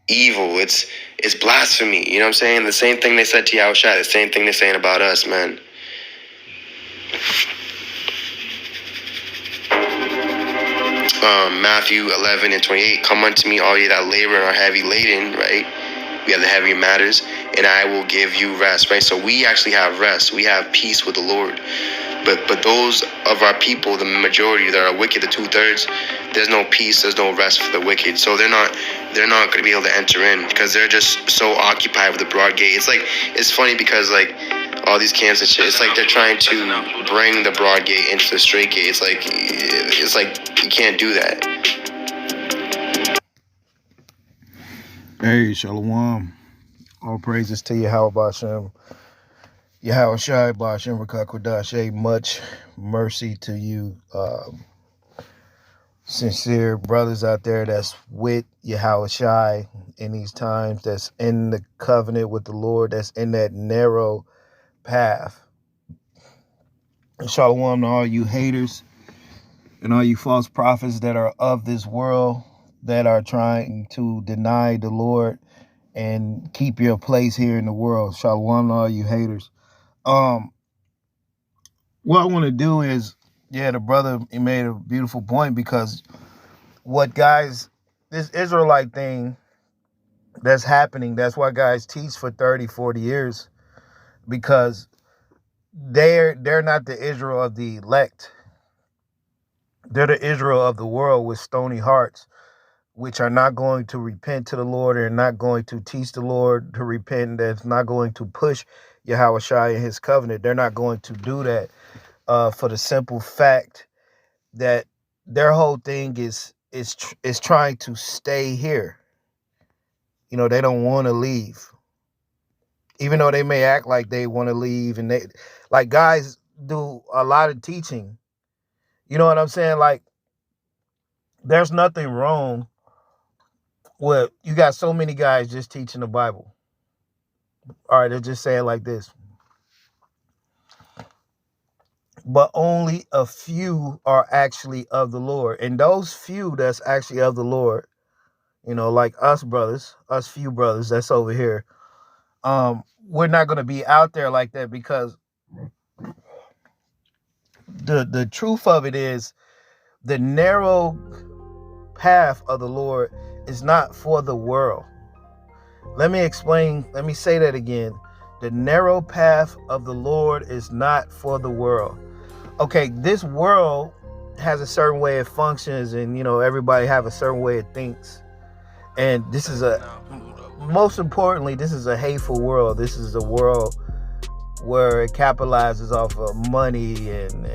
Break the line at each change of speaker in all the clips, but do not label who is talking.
evil. It's blasphemy. You know what I'm saying? The same thing they said to Yahushua, the same thing they're saying about us, man. Matthew 11:28, come unto me, all ye that labor and are heavy laden, right? We have the heavy matters, and I will give you rest, right? So we actually have rest. We have peace with the Lord. But those of our people, the majority that are wicked, the 2/3, there's no peace, there's no rest for the wicked. So they're not going to be able to enter in because they're just so occupied with the broad gate. It's funny because like all these camps and shit, it's like they're trying to bring the broad gate into the straight gate. It's like you can't do that.
Hey, Shalom. All praises to Yahweh Bashem. Yahweh Shai Bashem Rakakwadash. Much mercy to you, sincere brothers out there that's with Yahweh Shai in these times, that's in the covenant with the Lord, that's in that narrow path. And Shalom to all you haters and all you false prophets that are of this world, that are trying to deny the Lord and keep your place here in the world. Shalom to all you haters. What I want to do is, the brother, he made a beautiful point, because this Israelite thing that's happening, that's why guys teach for 30, 40 years, because they're not the Israel of the elect. They're the Israel of the world with stony hearts, which are not going to repent to the Lord, and not going to teach the Lord to repent, that's not going to push Yahweh Shai and his covenant. They're not going to do that for the simple fact that their whole thing is trying to stay here. You know, they don't want to leave. Even though they may act like they want to leave, and they, like, guys do a lot of teaching. You know what I'm saying? Like, there's nothing wrong with, you got so many guys just teaching the Bible. All right, they'll just say it like this. But only a few are actually of the Lord. And those few that's actually of the Lord, you know, like us brothers, us few brothers that's over here, we're not going to be out there like that, because the truth of it is, the narrow path of the Lord is not for the world. Let me say that again. The narrow path of the Lord is not for the world. Okay, this world has a certain way it functions, and, you know, everybody have a certain way it thinks. And this is most importantly, this is a hateful world. This is a world where it capitalizes off of money and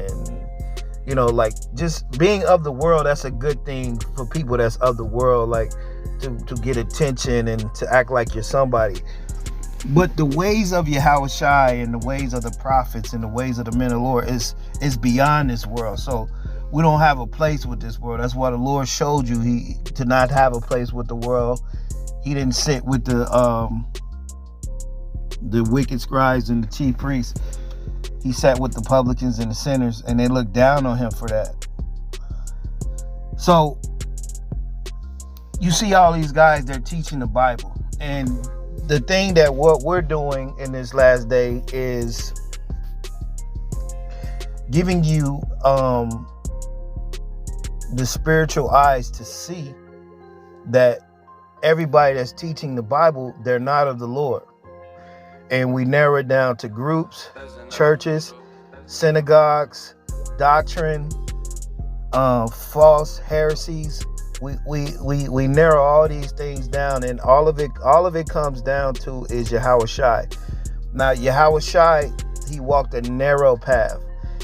you know, like, just being of the world, that's a good thing for people that's of the world, like to get attention and to act like you're somebody. But the ways of Yahweh Shai and the ways of the prophets and the ways of the men of the Lord is beyond this world. So we don't have a place with this world. That's why the Lord showed you to not have a place with the world. He didn't sit with the wicked scribes and the chief priests. He sat with the publicans and the sinners, and they looked down on him for that. So you see all these guys, they're teaching the Bible. And the thing that what we're doing in this last day is giving you the spiritual eyes to see that everybody that's teaching the Bible, they're not of the Lord. And we narrow it down to groups, churches, synagogues, doctrine, false heresies. We narrow all these things down, and all of it comes down to is Yahweh Shai. Now, Yahweh Shai, he walked a narrow path.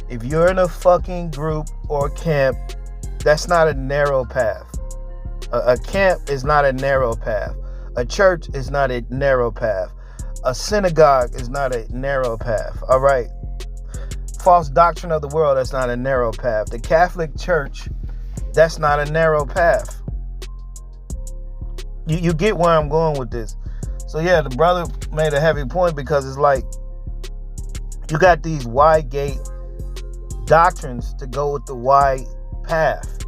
If you're in a fucking group or camp, that's not a narrow path. A camp is not a narrow path. A church is not a narrow path. A synagogue is not a narrow path. All right. False doctrine of the world, that's not a narrow path. The Catholic Church, that's not a narrow path. You get where I'm going with this. So yeah, the brother made a heavy point, because it's like you got these wide gate doctrines to go with the wide path.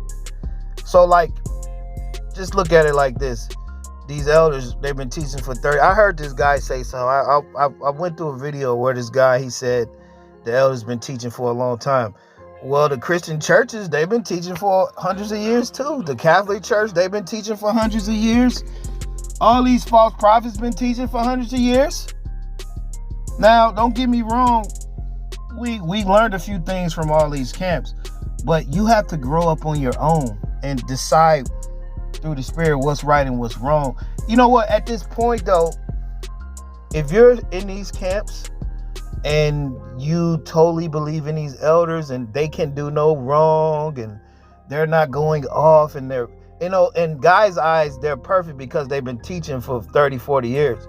So, like, just look at it like this. these elders, they've been teaching for 30. I heard this guy say so. I went through a video where this guy, he said the elders been teaching for a long time. Well, the Christian churches, they've been teaching for hundreds of years too. The Catholic Church, they've been teaching for hundreds of years. All these false prophets been teaching for hundreds of years. Now, don't get me wrong. We learned a few things from all these camps, but you have to grow up on your own and decide through the Spirit what's right and what's wrong. You know what? At this point, though, if you're in these camps and you totally believe in these elders and they can do no wrong and they're not going off and they're, in guys' eyes, they're perfect because they've been teaching for 30, 40 years.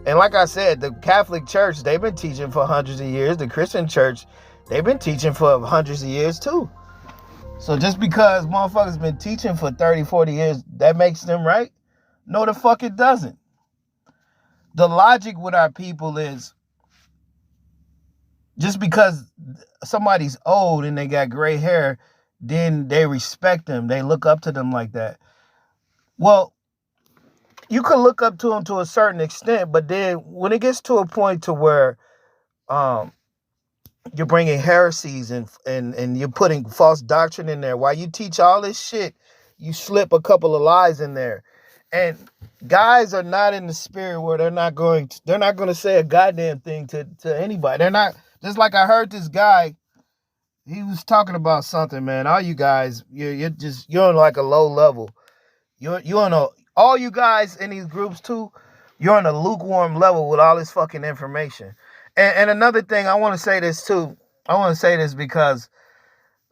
And like I said, the Catholic Church, they've been teaching for hundreds of years. The Christian Church, they've been teaching for hundreds of years too. So just because motherfuckers been teaching for 30, 40 years, that makes them right? No, the fuck it doesn't. The logic with our people is, just because somebody's old and they got gray hair, then they respect them. They look up to them like that. Well, you could look up to them to a certain extent, but then when it gets to a point to where you're bringing heresies and you're putting false doctrine in there, while you teach all this shit, you slip a couple of lies in there. And guys are not in the spirit where they're not going to say a goddamn thing to anybody. They're not. Just like I heard this guy, he was talking about something, man. All you guys, you're on like a low level. You're on all you guys in these groups too, you're on a lukewarm level with all this fucking information. And another thing, I want to say this too. I want to say this because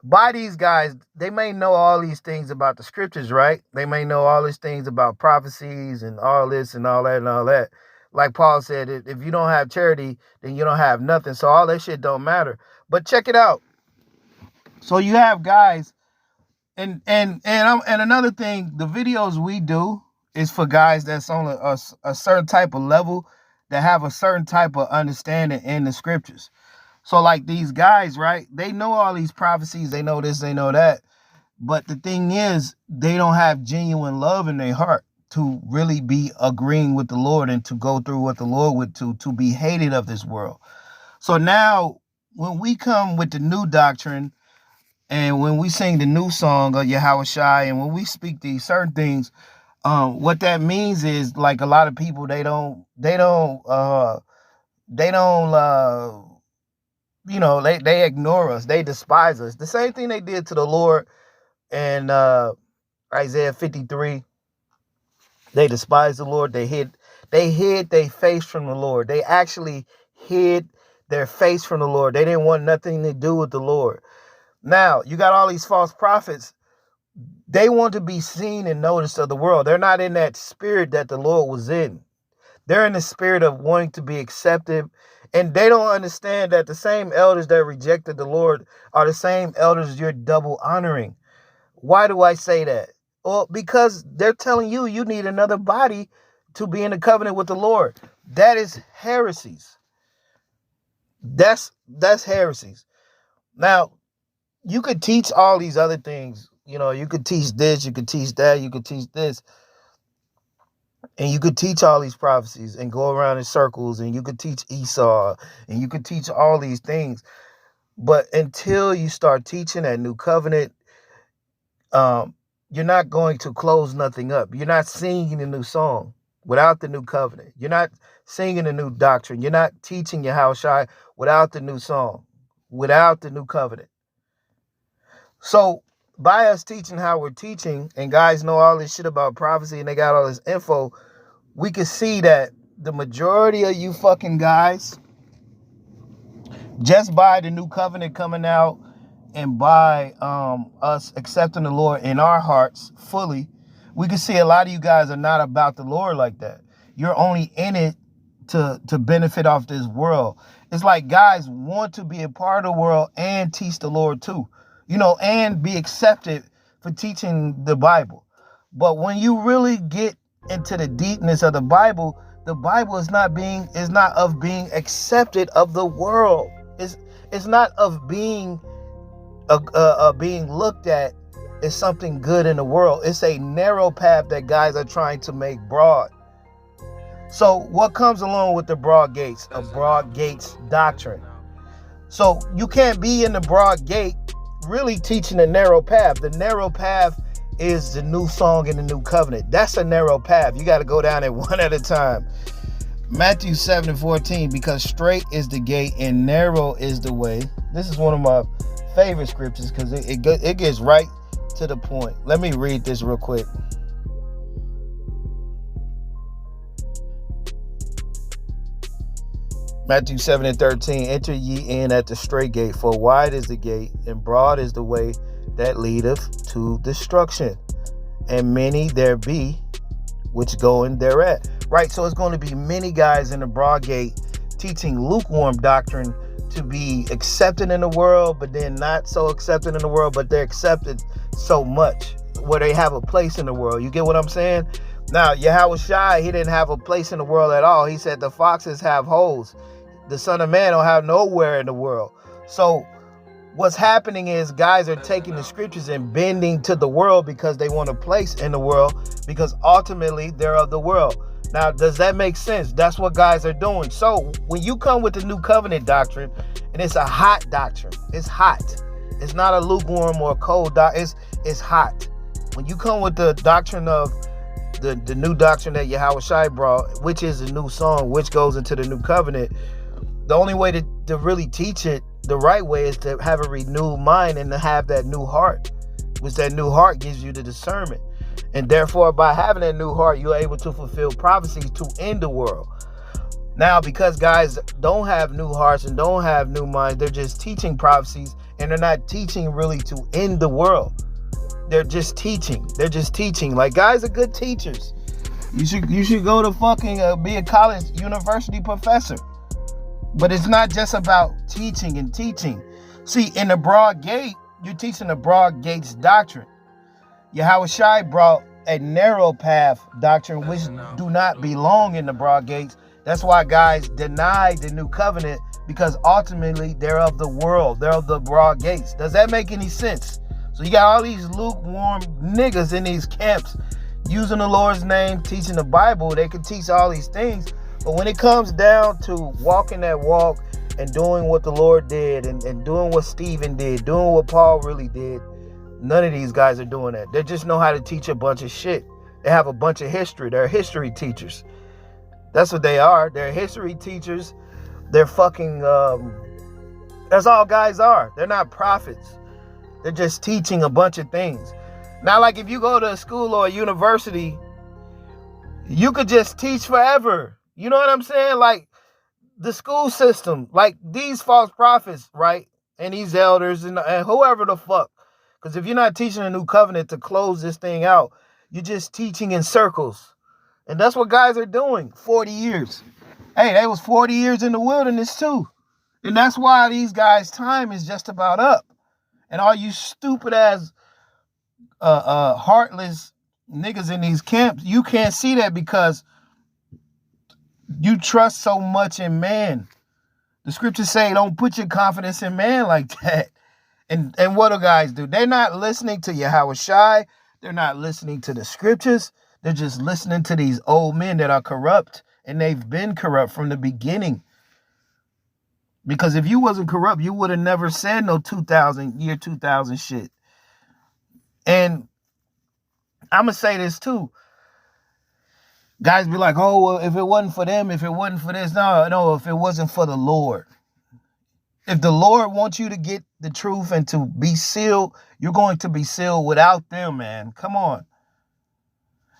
by these guys, they may know all these things about the scriptures, right? They may know all these things about prophecies and all this and all that and all that. Like Paul said, if you don't have charity, then you don't have nothing. So all that shit don't matter. But check it out. So you have guys, and another thing, the videos we do is for guys that's on a certain type of level, that have a certain type of understanding in the scriptures. So like these guys, right? They know all these prophecies. They know this, they know that. But the thing is, they don't have genuine love in their heart to really be agreeing with the Lord and to go through what the Lord would to be hated of this world. So now when we come with the new doctrine and when we sing the new song of Yahushua and when we speak these certain things, what that means is, like, a lot of people, they ignore us. They despise us. The same thing they did to the Lord in Isaiah 53. They despised the Lord. They hid their face from the Lord. They actually hid their face from the Lord. They didn't want nothing to do with the Lord. Now, you got all these false prophets. They want to be seen and noticed of the world. They're not in that spirit that the Lord was in. They're in the spirit of wanting to be accepted. And they don't understand that the same elders that rejected the Lord are the same elders you're double honoring. Why do I say that? Well, because they're telling you need another body to be in the covenant with the Lord. That is heresies. That's heresies. Now, you could teach all these other things. You could teach this, you could teach that, you could teach this. And you could teach all these prophecies and go around in circles, and you could teach Esau, and you could teach all these things. But until you start teaching that new covenant, you're not going to close nothing up. You're not singing a new song without the new covenant. You're not singing a new doctrine. You're not teaching Yahushua without the new song, without the new covenant. So by us teaching how we're teaching, and guys know all this shit about prophecy and they got all this info, we can see that the majority of you fucking guys, just by the new covenant coming out and by us accepting the Lord in our hearts fully, we can see a lot of you guys are not about the Lord like that. You're only in it to benefit off this world. It's like guys want to be a part of the world and teach the Lord too, and be accepted for teaching the Bible. But when you really get into the deepness of the Bible is not of being accepted of the world. It's not of being looked at as something good in the world. It's a narrow path that guys are trying to make broad. So what comes along with the broad gates? A broad gates doctrine. So you can't be in the broad gate really teaching a narrow path. The narrow path is the new song in the new covenant. That's a narrow path. You got to go down it one at a time. Matthew 7:14, because straight is the gate and narrow is the way. This is one of my favorite scriptures because it gets right to the point. Let me read this real quick. Matthew 7:13, enter ye in at the straight gate, for wide is the gate, and broad is the way that leadeth to destruction, and many there be which go in thereat. Right, so it's going to be many guys in the broad gate teaching lukewarm doctrine to be accepted in the world, but then not so accepted in the world, but they're accepted so much where they have a place in the world. You get what I'm saying? Now, Yahushua, he didn't have a place in the world at all. He said the foxes have holes. The Son of Man don't have nowhere in the world. So what's happening is guys are taking the scriptures and bending to the world because they want a place in the world, because ultimately they're of the world. Now, does that make sense? That's what guys are doing. So when you come with the new covenant doctrine, and it's a hot doctrine, it's hot. It's not a lukewarm or cold doctrine. It's hot. When you come with the doctrine of the new doctrine that Yahushua brought, which is the new song, which goes into the new covenant, the only way to really teach it the right way is to have a renewed mind and to have that new heart, which that new heart gives you the discernment. And therefore, by having that new heart, you're able to fulfill prophecies to end the world. Now, because guys don't have new hearts and don't have new minds, they're just teaching prophecies, and they're not teaching really to end the world. They're just teaching. They're just teaching. Like, guys are good teachers. You should go to fucking be a college university professor. But it's not just about teaching and teaching. See, in the broad gate, you're teaching the broad gates doctrine. Yahushua brought a narrow path doctrine which do not belong in the broad gates. That's why guys deny the new covenant, because ultimately they're of the world. They're of the broad gates. Does that make any sense? So you got all these lukewarm niggas in these camps using the Lord's name, teaching the Bible. They can teach all these things. But when it comes down to walking that walk and doing what the Lord did and doing what Stephen did, doing what Paul really did, none of these guys are doing that. They just know how to teach a bunch of shit. They have a bunch of history. They're history teachers. That's what they are. They're history teachers. They're fucking, that's all guys are. They're not prophets. They're just teaching a bunch of things. Now, like if you go to a school or a university, you could just teach forever. You know what I'm saying? Like the school system, like these false prophets, right? And these elders and whoever the fuck. Because if you're not teaching a new covenant to close this thing out, you're just teaching in circles. And that's what guys are doing. 40 years. Hey, they was 40 years in the wilderness too. And that's why these guys' time is just about up. And all you stupid ass, heartless niggas in these camps, you can't see that because you trust so much in man. The scriptures say don't put your confidence in man like that. And what do guys do? They're not listening to Yahushua. They're not listening to the scriptures. They're just listening to these old men that are corrupt. And they've been corrupt from the beginning. Because if you wasn't corrupt, you would have never said no 2000 shit. And I'm going to say this too. Guys be like, oh, well, if it wasn't for them, if it wasn't for this. No, if it wasn't for the Lord. If the Lord wants you to get the truth and to be sealed, you're going to be sealed without them, man. Come on.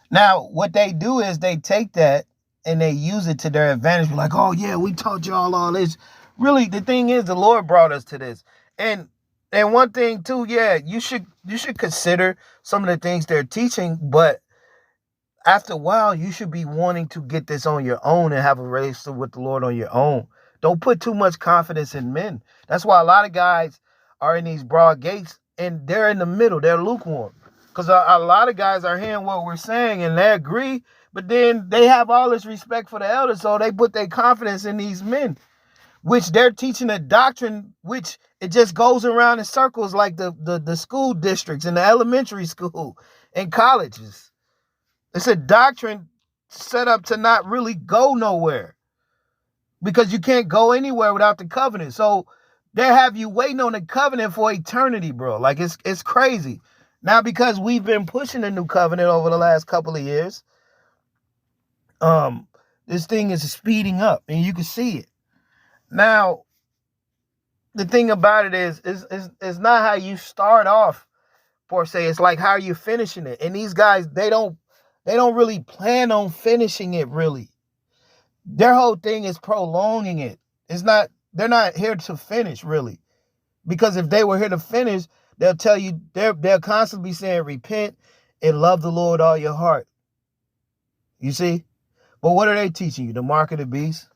Now, what they do is they take that and they use it to their advantage. Be like, oh, yeah, we taught y'all all this. Really, the thing is, the Lord brought us to this. And one thing, too, yeah, you should consider some of the things they're teaching, but after a while, you should be wanting to get this on your own and have a relationship with the Lord on your own. Don't put too much confidence in men. That's why a lot of guys are in these broad gates and they're in the middle. They're lukewarm. Because a lot of guys are hearing what we're saying and they agree, but then they have all this respect for the elders, so they put their confidence in these men, which they're teaching a doctrine which it just goes around in circles like the school districts and the elementary school and colleges. It's a doctrine set up to not really go nowhere, because you can't go anywhere without the covenant. So they have you waiting on the covenant for eternity, bro. Like, it's crazy. Now, because we've been pushing the new covenant over the last couple of years, this thing is speeding up, and you can see it. Now, the thing about it is it's not how you start off, per se. It's like how you're finishing it. And these guys, they don't really plan on finishing it, really. Their whole thing is prolonging it. They're not here to finish, really. Because if they were here to finish, they'll tell you, they'll constantly be saying, repent and love the Lord all your heart. You see? But what are they teaching you? The mark of the beast?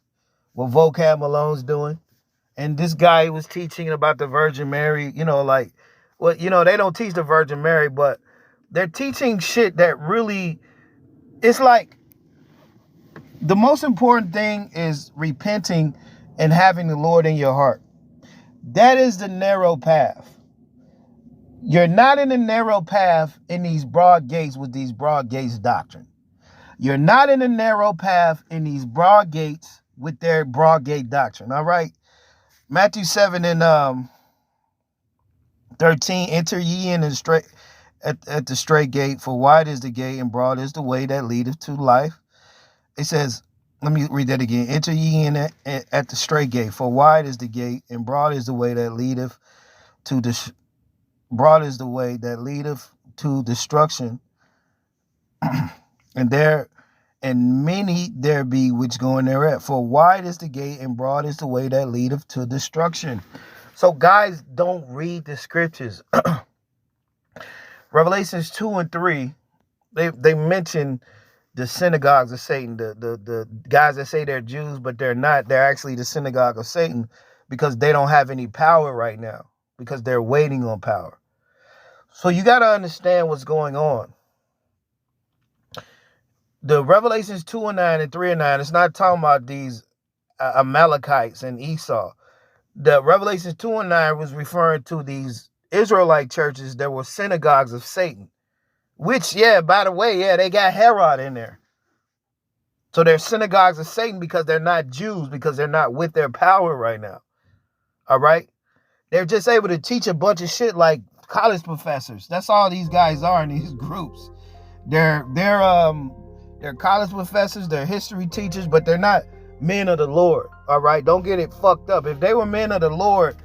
What Vocab Malone's doing? And this guy was teaching about the Virgin Mary, they don't teach the Virgin Mary, but they're teaching shit that really, it's like, the most important thing is repenting and having the Lord in your heart. That is the narrow path. You're not in the narrow path in these broad gates with these broad gates doctrine. You're not in the narrow path in these broad gates with their broad gate doctrine. All right. Matthew 7 and 13, enter ye in at the straight gate, for wide is the gate and broad is the way that leadeth to life. It says, let me read that again. Enter ye in at the straight gate, for wide is the gate and broad is the way that leadeth to broad is the way that leadeth to destruction. And many there be which go in thereat. For wide is the gate and broad is the way that leadeth to destruction. So guys, don't read the scriptures. Revelations 2 and 3, they mention the synagogues of Satan, the guys that say they're Jews, but they're not. They're actually the synagogue of Satan, because they don't have any power right now, because they're waiting on power. So you got to understand what's going on. The Revelations 2 and 9 and 3 and 9, it's not talking about these Amalekites and Esau. The Revelations 2 and 9 was referring to these Israelite churches that were synagogues of Satan. Which, by the way, they got Herod in there. So they're synagogues of Satan because they're not Jews, because they're not with their power right now. All right? They're just able to teach a bunch of shit like college professors. That's all these guys are in these groups. They're college professors, they're history teachers, but they're not men of the Lord. All right? Don't get it fucked up. If they were men of the Lord,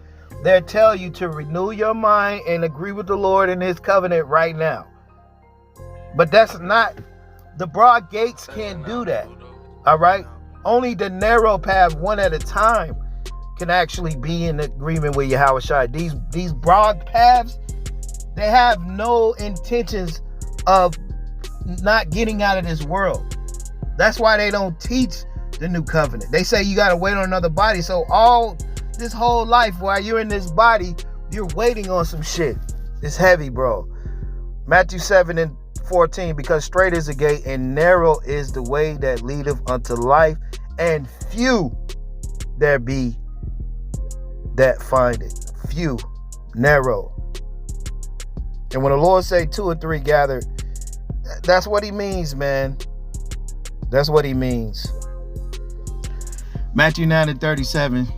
they'll tell you to renew your mind and agree with the Lord in his covenant right now. But that's not, the broad gates can't do that. All right? Only the narrow path, one at a time, can actually be in agreement with Yahushua. These broad paths, they have no intentions of not getting out of this world. That's why they don't teach the new covenant. They say you got to wait on another body. So all this whole life while you're in this body, you're waiting on some shit. It's heavy, bro. Matthew 7 and 14, because straight is the gate and narrow is the way that leadeth unto life, and few there be that find it. Few, narrow. And when the Lord say 2 or 3 gathered, that's what he means, man. That's what he means. Matthew 9 and 37.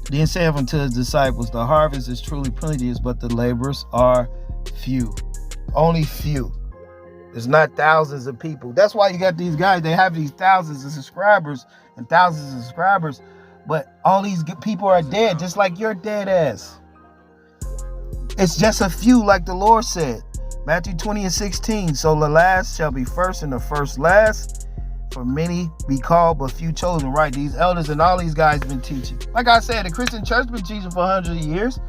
Then saith unto his disciples, the harvest is truly plenteous, but the laborers are few. Only few. It's not thousands of people. That's why you got these guys, they have these thousands of subscribers and thousands of subscribers, but all these people are dead, just like your dead ass. It's just a few, like the Lord said. Matthew 20 and 16. So the last shall be first and the first last. For many be called, but few chosen. Right, these elders and all these guys been teaching. Like I said, the Christian church been teaching for hundreds of years.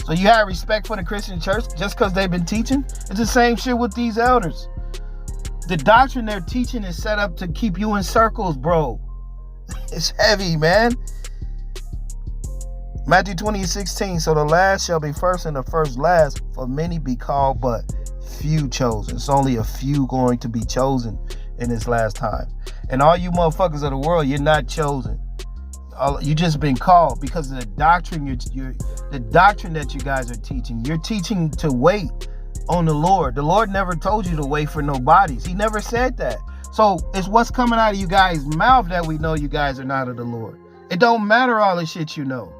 So you have respect for the Christian church just because they've been teaching. It's the same shit with these elders. The doctrine they're teaching is set up to keep you in circles, bro. It's heavy, man. Matthew 20 and 16. So the last shall be first and the first last. For many be called, but few chosen. It's only a few going to be chosen in this last time. And all you motherfuckers of the world, you're not chosen. You just been called because of the doctrine the doctrine that you guys are teaching. You're teaching to wait on the Lord. The Lord never told you to wait for no bodies. He never said that. So it's what's coming out of you guys' mouth that we know you guys are not of the Lord. It don't matter all the shit you know.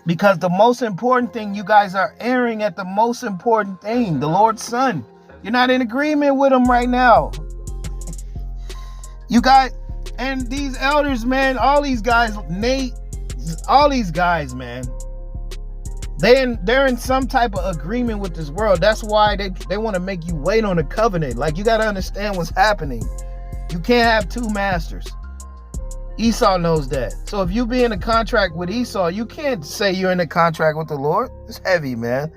Because the most important thing, you guys are erring at the most important thing, the Lord's Son. You're not in agreement with him right now. You got, and these elders, man, all these guys, Nate, all these guys, man, they're in some type of agreement with this world. That's why they want to make you wait on a covenant. Like, you got to understand what's happening. You can't have two masters. Esau knows that. So if you be in a contract with Esau, you can't say you're in a contract with the Lord. It's heavy, man.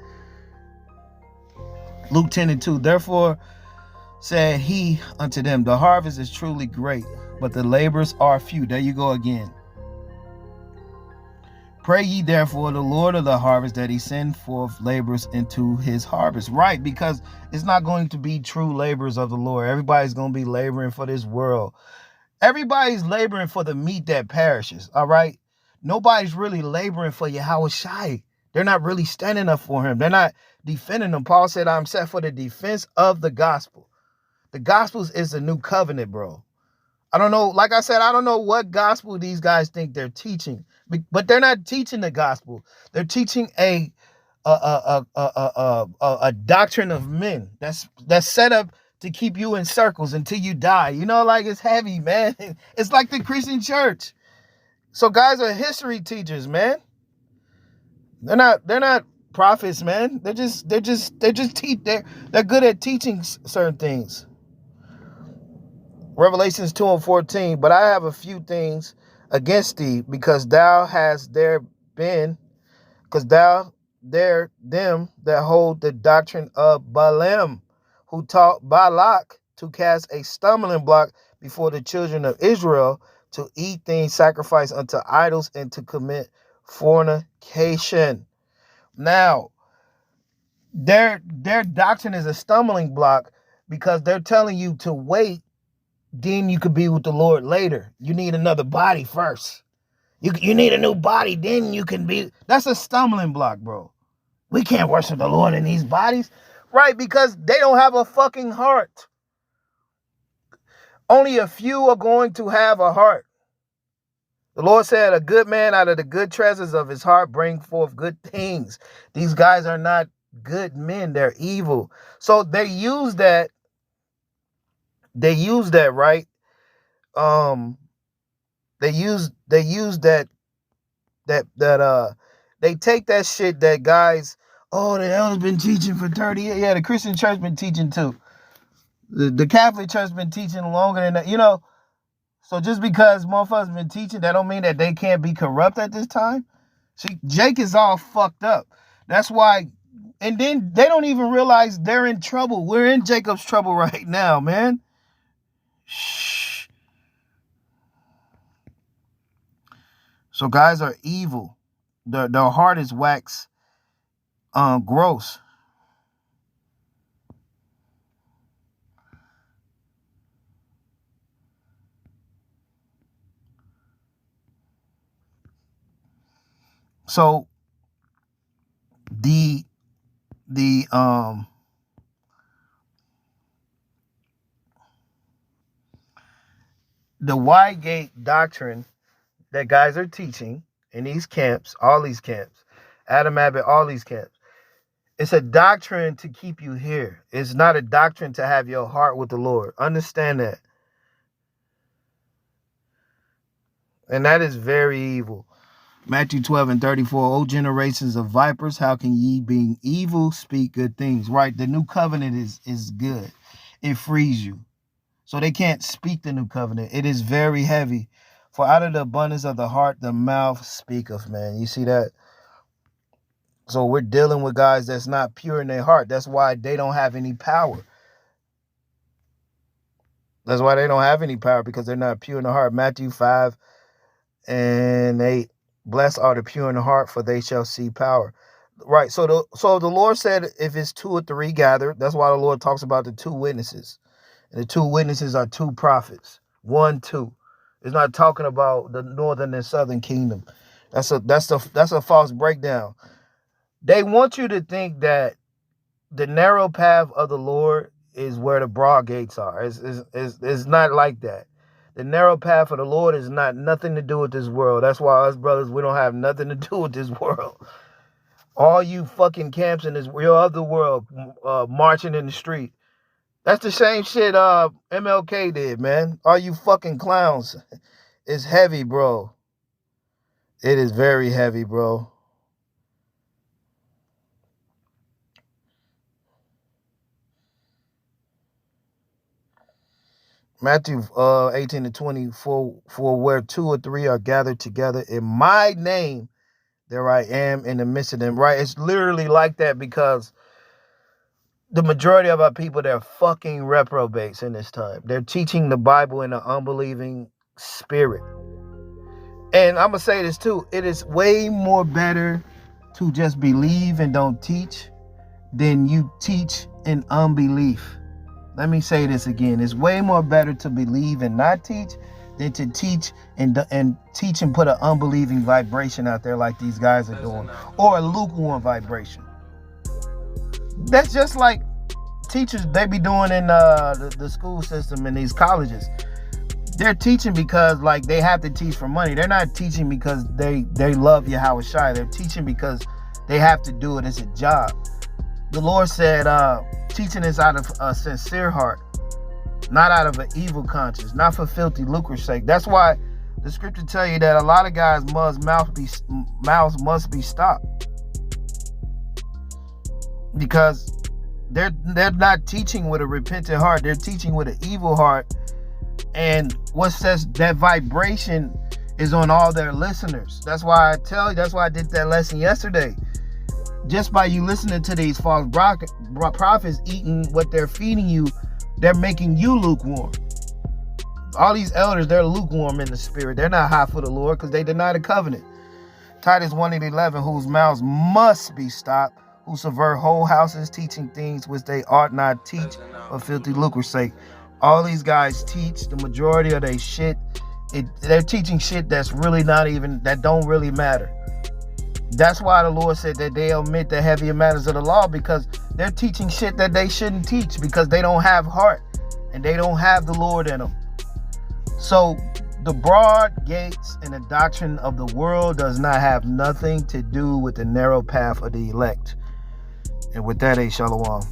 Luke 10:2. Therefore said he unto them, the harvest is truly great, but the laborers are few. There you go again. Pray ye therefore the Lord of the harvest that he send forth laborers into his harvest. Right, because it's not going to be true laborers of the Lord. Everybody's going to be laboring for this world. Everybody's laboring for the meat that perishes, all right? Nobody's really laboring for Yahweh Shai. They're not really standing up for him. They're not defending him. Paul said, I'm set for the defense of the gospel. The gospel is a new covenant, bro. I don't know. Like I said, I don't know what gospel these guys think they're teaching, but they're not teaching the gospel. They're teaching a doctrine of men that's set up to keep you in circles until you die. You know, like, it's heavy, man. It's like the Christian church. So guys are history teachers, man. They're not prophets, man. They're good at teaching certain things. Revelations 2:14. But I have a few things against thee, because thou them that hold the doctrine of Balaam, who taught Balak to cast a stumbling block before the children of Israel, to eat things sacrificed unto idols, and to commit fornication. Now, their doctrine is a stumbling block because they're telling you to wait, then you could be with the Lord later. You need another body first. You need a new body, then you can be. That's a stumbling block, bro. We can't worship the Lord in these bodies. Right, because they don't have a fucking heart. Only a few are going to have a heart. The Lord said, a good man out of the good treasures of his heart bring forth good things. These guys are not good men. They're evil. So they use that, right? They take that shit that guys, oh, the elders been teaching for 30 years. Yeah, the Christian church been teaching too. The Catholic church been teaching longer than that, you know. So just because motherfuckers been teaching, that don't mean that they can't be corrupt at this time. See, Jake is all fucked up. That's why, and then they don't even realize they're in trouble. We're in Jacob's trouble right now, man. Shh. So guys are evil. Their heart is wax gross. So the Wygate doctrine that guys are teaching in these camps, all these camps, Adam Abbott, all these camps, it's a doctrine to keep you here. It's not a doctrine to have your heart with the Lord. Understand that. And that is very evil. Matthew 12:34, O generations of vipers, how can ye, being evil, speak good things? Right, the new covenant is good. It frees you. So they can't speak the new covenant. It is very heavy. For out of the abundance of the heart, the mouth speaketh, man. You see that? So we're dealing with guys that's not pure in their heart. That's why they don't have any power. That's why they don't have any power, because they're not pure in the heart. Matthew 5:8. Blessed are the pure in the heart, for they shall see power. Right. So the Lord said, if it's 2 or 3 gathered, that's why the Lord talks about the 2 witnesses. And the 2 witnesses are 2 prophets. 1, 2. It's not talking about the northern and southern kingdom. That's a false breakdown. They want you to think that the narrow path of the Lord is where the broad gates are. It's not like that. The narrow path of the Lord is not nothing to do with this world. That's why us brothers, we don't have nothing to do with this world. All you fucking camps in this your other world, marching in the street. That's the same shit MLK did, man. All you fucking clowns. It's heavy, bro. It is very heavy, bro. Matthew 18-20, for where 2 or 3 are gathered together in my name, there I am in the midst of them, right? It's literally like that because the majority of our people, they're fucking reprobates in this time. They're teaching the Bible in an unbelieving spirit. And I'm going to say this too. It is way more better to just believe and don't teach than you teach in unbelief. Let me say this again. It's way more better to believe and not teach than to teach and teach and put an unbelieving vibration out there like these guys are doing, or a lukewarm vibration. That's just like teachers they be doing in the school system in these colleges. They're teaching because like they have to teach for money. They're not teaching because they love Yahweh Shai. They're teaching because they have to do it. It's a job. The Lord said teaching is out of a sincere heart, not out of an evil conscience, not for filthy lucre's sake. That's why the scripture tell you that a lot of guys' mouths must be stopped, because they're not teaching with a repentant heart. They're teaching with an evil heart. And what says that vibration is on all their listeners. That's why I did that lesson yesterday. Just by you listening to these false prophets eating what they're feeding you, they're making you lukewarm. All these elders, they're lukewarm in the spirit. They're not hot for the Lord because they deny the covenant. Titus 1:11, whose mouths must be stopped, who subvert whole houses, teaching things which they ought not teach for filthy lucre's sake. All these guys teach the majority of their shit. They're teaching shit that's really not even, that don't really matter. That's why the Lord said that they omit the heavier matters of the law, because they're teaching shit that they shouldn't teach because they don't have heart and they don't have the Lord in them. So the broad gates and the doctrine of the world does not have nothing to do with the narrow path of the elect. And with that, shalom.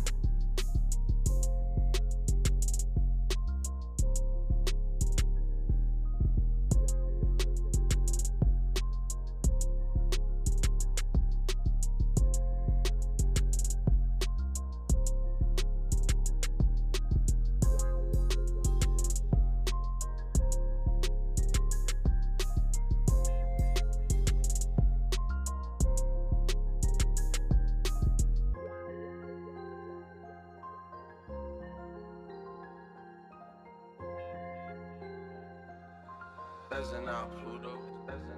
That's enough, Pluto. That's enough.